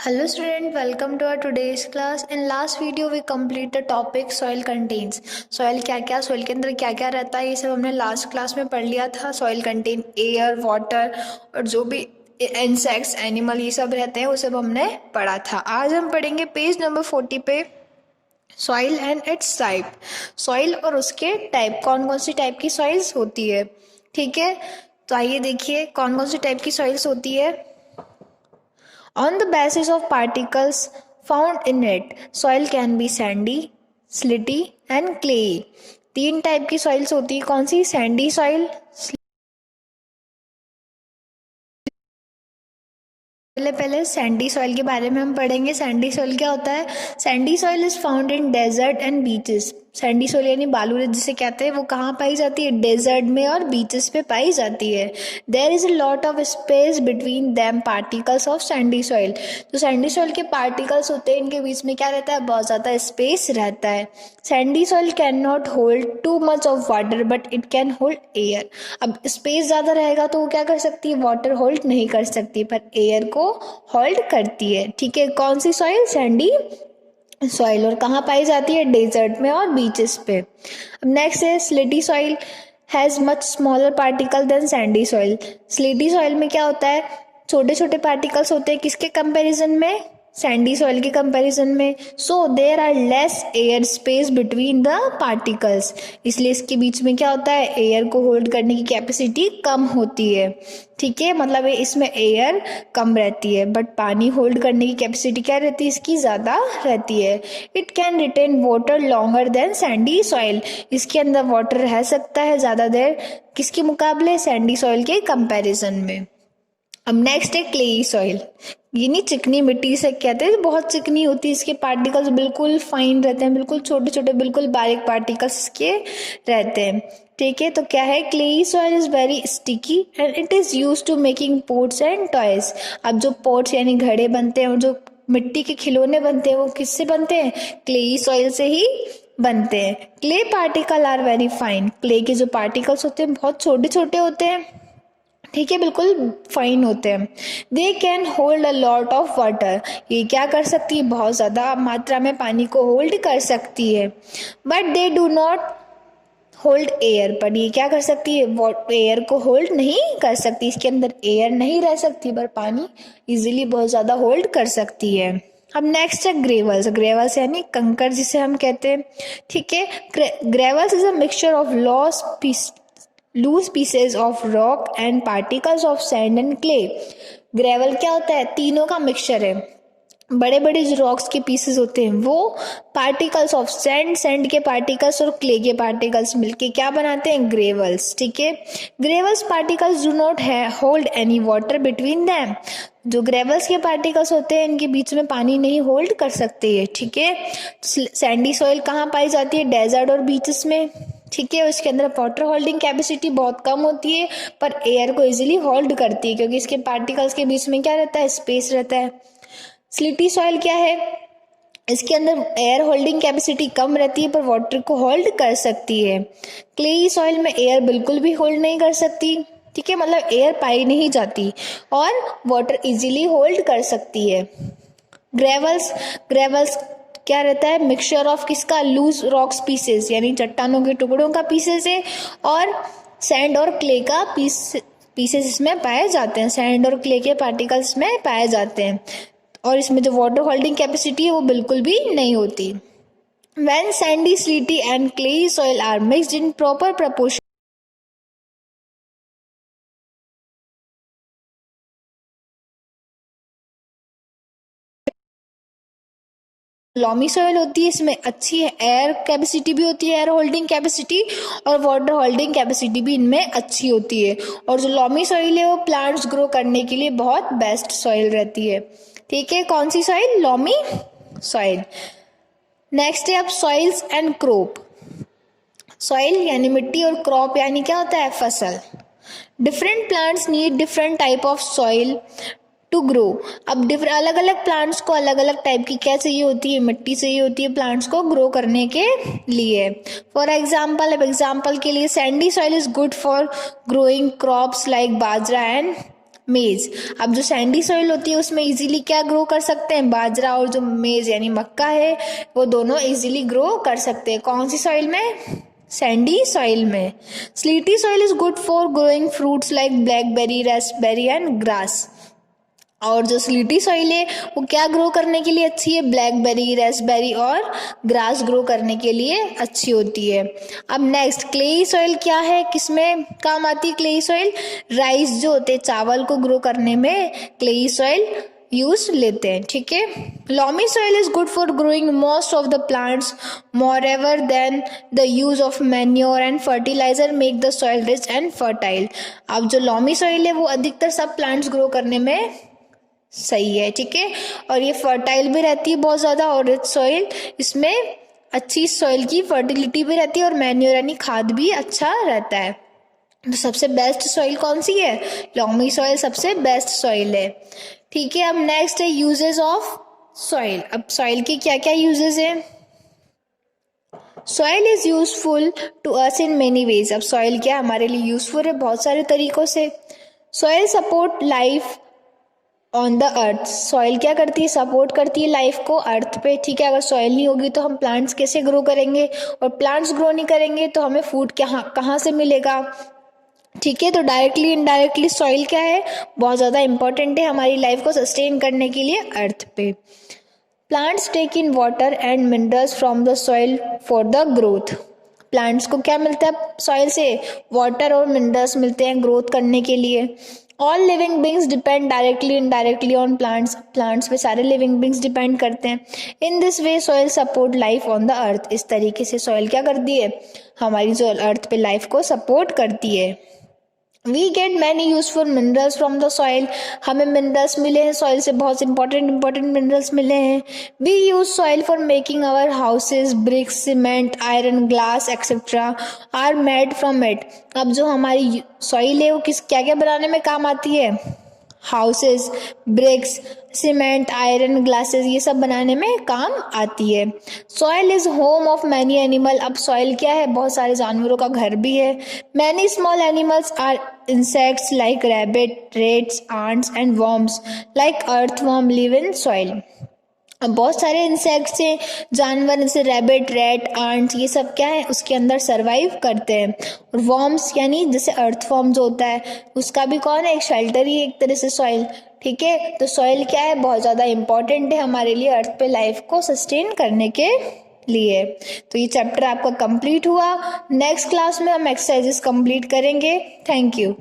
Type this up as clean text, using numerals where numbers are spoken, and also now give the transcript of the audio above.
Hello student, welcome to our today's class. In last video we complete the topic soil contains. Soil क्या soil के अंदर क्या रहता है ये सब हमने last class में पढ़ लिया था. Soil contain air, water और जो भी insects, animal ये सब रहते हैं वो सब हमने पढ़ा था. आज हम पढ़ेंगे पेज नंबर 40 पे soil and it's type. Soil और उसके टाइप, कौन कौन सी टाइप की सॉइल्स होती है. ठीक है, तो आइए देखिए कौन कौन सी टाइप की सॉइल्स होती है. On the basis of particles found in it, soil can be sandy, slitty and clayey. 3 type की सॉइल्स होती है. कौन सी? Sandy soil. पहले सैंडी सॉइल के बारे में हम पढ़ेंगे. सैंडी सॉइल क्या होता है? Sandy soil is found in desert and beaches. Sandy soil यानी बालू रेत जिसे कहते हैं वो कहाँ पाई जाती है? डेजर्ट में और बीचेस पे पाई जाती है. There is a lot of space between them particles of sandy soil. तो सैंडी सॉइल के पार्टिकल्स होते हैं, इनके बीच में क्या रहता है? बहुत ज़्यादा स्पेस रहता है. Sandy soil can not hold too much of water but it can hold air. अब स्पेस ज़्यादा रहेगा तो वो क्या कर सकती है? वाटर होल्ड नहीं कर सकती पर एयर को होल्ड करती है. ठीक है, कौन सी सॉइल? Sandy soil. और कहाँ पाई जाती है? डेजर्ट में और बीचेस पे. अब नेक्स्ट है silty soil. Has much smaller particle than sandy soil. Silty soil में क्या होता है? छोटे छोटे पार्टिकल्स होते हैं. किसके कंपैरिजन में? सैंडी सॉइल के कंपैरिजन में. So there are less air space between the particles. इसलिए इसके बीच में क्या होता है? एयर को होल्ड करने की कैपेसिटी कम होती है. ठीक है, मतलब इसमें एयर कम रहती है बट पानी होल्ड करने की कैपेसिटी क्या रहती है? इसकी ज़्यादा रहती है. It can retain water longer than sandy soil. इसके अंदर वाटर रह सकता है ज़्यादा देर किसके मुकाबले? सैंडी सॉइल के कंपैरिजन में. अब नेक्स्ट है क्लेई सॉइल. यानी चिकनी मिट्टी से कहते हैं, बहुत चिकनी होती है. इसके पार्टिकल्स बिल्कुल फाइन रहते हैं, बिल्कुल छोटे छोटे बिल्कुल बारीक पार्टिकल्स इसके रहते हैं. ठीक है, तो क्या है? Clayey soil is very sticky and it is used to making pots and toys. अब जो पोट्स यानी घड़े बनते हैं और जो मिट्टी के खिलौने बनते हैं वो किससे बनते हैं? क्लेई सॉइल से ही बनते हैं. Clay particle are very fine. Clay के जो पार्टिकल्स होते हैं बहुत छोटे छोटे होते हैं. ठीक है, बिल्कुल फाइन होते हैं. They can hold a lot of water. ये क्या कर सकती है? बहुत ज़्यादा मात्रा में पानी को होल्ड कर सकती है. But they do not hold air. पर ये क्या कर सकती है? एयर को होल्ड नहीं कर सकती. इसके अंदर एयर नहीं रह सकती पर पानी इजीली बहुत ज़्यादा होल्ड कर सकती है. अब नेक्स्ट है ग्रेवल्स. ग्रेवल्स यानी कंकर जिसे हम कहते हैं. ठीक है, gravels is a mixture of loose pieces of rock and particles of sand and clay. Gravel क्या होता है? तीनों का मिक्सचर है. बड़े बड़े जो रॉक्स के पीसेस होते हैं वो पार्टिकल्स ऑफ सैंड, सैंड के पार्टिकल्स और क्ले के पार्टिकल्स मिलके क्या बनाते हैं? ग्रेवल्स. ठीक है, gravels particles do not hold any water between them. जो ग्रेवल्स के पार्टिकल्स होते हैं इनके बीच में पानी नहीं होल्ड कर सकते है. ठीक है, सैंडी सॉइल कहाँ पाई जाती है? डेजर्ट और बीचेस में. ठीक है, इसके अंदर वाटर होल्डिंग कैपेसिटी बहुत कम होती है पर एयर को इजीली होल्ड करती है क्योंकि इसके पार्टिकल्स के बीच में क्या रहता है? स्पेस रहता है. स्लिटी सॉइल क्या है? इसके अंदर एयर होल्डिंग कैपेसिटी कम रहती है पर वाटर को होल्ड कर सकती है. क्लेई सॉइल में एयर बिल्कुल भी होल्ड नहीं कर सकती. ठीक है, मतलब एयर पाई नहीं जाती और वाटर इजीली होल्ड कर सकती है. ग्रेवल्स ग्रेवल्स क्या रहता है? मिक्सचर ऑफ किसका? लूज रॉक्स पीसेस यानी चट्टानों के टुकड़ों का पीसेस है और सैंड और क्ले का पीसेस इसमें पाए जाते हैं. सैंड और क्ले के पार्टिकल्स में पाए जाते हैं और इसमें जो वाटर होल्डिंग कैपेसिटी है वो बिल्कुल भी नहीं होती. When sandy, sleety and clayey soil are mixed in proper proportion, loamy soil होती है. इसमें अच्छी एयर कैपेसिटी भी होती है, एयर होल्डिंग कैपेसिटी, और वाटर होल्डिंग कैपेसिटी भी इनमें अच्छी होती है. और जो लॉमी सॉइल है वो प्लांट्स ग्रो करने के लिए बहुत बेस्ट सॉइल रहती है. ठीक है, कौन सी सॉइल? Loamy soil. नेक्स्ट है अब सॉइल्स एंड क्रॉप. सॉइल यानी मिट्टी और क्रॉप यानी क्या होता है? फसल. Different plants need different type of soil to grow. अब अलग अलग प्लांट्स को अलग अलग टाइप की क्या चाहिए होती है? मिट्टी चाहिए होती है प्लांट्स को ग्रो करने के लिए. फॉर एग्जाम्पल, अब एग्जाम्पल के लिए Sandy soil is good for growing crops like bajra and मेज। अब जो सैंडी सॉइल होती है उसमें इजीली क्या ग्रो कर सकते हैं, बाजरा, और जो मेज यानी मक्का है वो दोनों इजीली ग्रो कर सकते हैं। कौन सी सॉइल में, सैंडी सॉइल में। Silty soil is good for growing fruits like blackberry, raspberry and grass. और जो स्लीटी सॉइल है वो क्या ग्रो करने के लिए अच्छी है, ब्लैकबेरी, रास्पबेरी और ग्रास ग्रो करने के लिए अच्छी होती है। अब नेक्स्ट क्लेई सॉइल क्या है, किसमें काम आती है क्लेई सॉइल, राइस जो होते हैं चावल को ग्रो करने में क्लेई सॉइल यूज लेते हैं, ठीक है। Loamy soil is good for growing most of the plants, moreover then the use of manure and fertiliser make the soil rich and fertile. अब जो लॉमी सॉइल है वो अधिकतर सब प्लांट्स ग्रो करने में सही है, ठीक है, और ये फर्टाइल भी रहती है बहुत ज़्यादा, और रिच सॉइल, इसमें अच्छी सॉइल की फर्टिलिटी भी रहती है और मैन्योर यानी खाद भी अच्छा रहता है। तो सबसे बेस्ट सॉइल कौन सी है, लॉमी सॉइल सबसे बेस्ट सॉइल है, ठीक है। अब नेक्स्ट है यूजेस ऑफ सॉइल। अब सॉइल के क्या क्या यूजेस हैं, soil is useful to us in many ways. अब सॉइल क्या हमारे लिए यूजफुल है बहुत सारे तरीकों से। Soil support life on the earth, soil क्या करती है, सपोर्ट करती है लाइफ को अर्थ पे, ठीक है। अगर सॉइल नहीं होगी तो हम प्लांट्स कैसे ग्रो करेंगे, और प्लांट्स ग्रो नहीं करेंगे तो हमें फूड कहाँ से मिलेगा, ठीक है। तो डायरेक्टली इनडायरेक्टली सॉइल क्या है, बहुत ज़्यादा इंपॉर्टेंट है हमारी लाइफ को सस्टेन करने के लिए अर्थ पे। Plants take in water and minerals from the soil for the growth. Plants को क्या मिलता है सॉइल से, वाटर और मिनरल्स मिलते हैं ग्रोथ करने के लिए। All living beings depend directly indirectly on plants, plants पे सारे लिविंग बींग्स डिपेंड करते हैं। In this way soil support life on the अर्थ, इस तरीके से सॉइल क्या करती है, हमारी जो अर्थ पे लाइफ को सपोर्ट करती है। We get many useful minerals from the soil, हमें मिनरल्स मिले हैं सॉइल से, बहुत इंपॉर्टेंट मिनरल्स मिले हैं। We use soil for making our houses, bricks, cement, iron, glass etcetera are made from it. अब जो हमारी सॉइल है वो क्या क्या बनाने में काम आती है, houses, bricks, cement, iron, glasses, ये सब बनाने में काम आती है। Soil is home of many animal, अब सॉइल क्या है, बहुत सारे जानवरों का घर भी है। Many small animals are insects like rabbit, rats, ants and worms like earthworm live in soil. अब बहुत सारे इंसेक्ट्स हैं, जानवर जैसे रैबिट, रैट, आंट्स, ये सब क्या है उसके अंदर सरवाइव करते हैं। और वॉर्म्स यानी जैसे अर्थवर्म जो होता है उसका भी कौन है, एक शेल्टर ही एक तरह से सॉइल, ठीक है। तो सॉइल क्या है, बहुत ज़्यादा इंपॉर्टेंट है हमारे लिए अर्थ पे लाइफ को सस्टेन करने के लिए। तो ये चैप्टर आपका कंप्लीट हुआ। नेक्स्ट क्लास में हम एक्सरसाइजेस कंप्लीट करेंगे। Thank you.